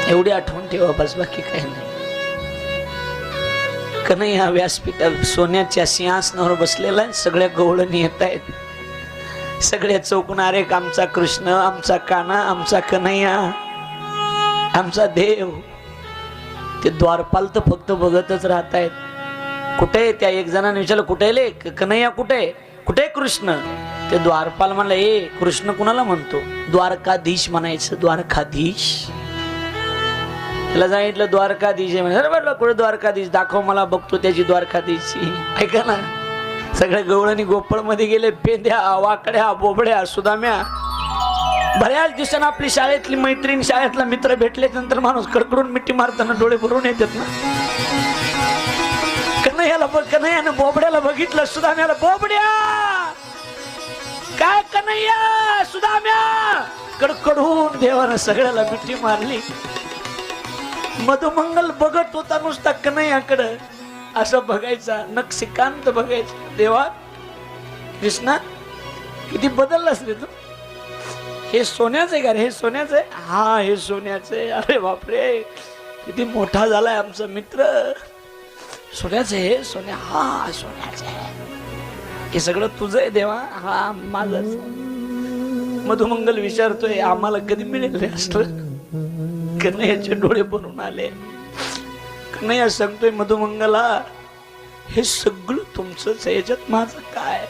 एवढी आठवण ठेवा बस, बाकी काही नाही. कन्हैया व्यासपीठावर सोन्याच्या सिंहासनावर बसलेला आहे. सगळ्या गवळणी येत आहेत, सगळ्या चौकणारे, आमचा कृष्ण, आमचा कान्हा, आमचा कन्हैया, आमचा देव. ते द्वारपाल तर फक्त बघतच राहत आहेत. कुठे? त्या एक जणांनी विचारलं, कुठे ले कन्हैया, कुठे कुठे कृष्ण? ते द्वारपाल म्हणलं, ए कृष्ण कुणाला म्हणतो? द्वारकाधीश म्हणायचं, द्वारकाधीश. त्याला सांगितलं द्वारकाधीश आहे. अरे बरं, कुठे द्वारकाधीश? दाखव मला, बघतो त्याची द्वारकाधीशची. ऐका ना, सगळ्या गवळणी गोपळ मध्ये गेले. पेंद्या, वाकड्या, बोबड्या, सुदाम्या. बऱ्याच दिवसांना आपली शाळेतली मैत्रीण, शाळेतला मित्र भेटले, नंतर माणूस कडकडून मिठी मारताना डोळे भरून येतात ना. कन्हैयाला बघ, कन्हैयानं बोबड्याला बघितलं, सुदाम्याला, बोबड्या काय कन्हैया, सुदाम्या, कडकडून देवानं सगळ्याला मिठी मारली. मधुमंगल बघत होता नुसता कन्हैयाकडं, असं बघायचा, नक्षीकांत बघायचा. देवा कृष्णा, किती बदललास रे तू. हे सोन्याचं आहे का रे? हे सोन्याचं आहे? हा, हे सोन्याचं आहे. अरे बापरे, किती मोठा झालाय आमचा मित्र. सोन्याचं आहे? सोन्या? हा, सोन्याचं आहे. हे सगळं तुझं आहे देवा? हा, माझंच. मधुमंगल विचारतोय, आम्हाला कधी मिळेल रे असलं? कन्हैयाचे डोळे भरून आले. कन्हैया सांगतोय मधुमंगला, हे सगळं तुमचंच आहे, याच्यात माझं काय?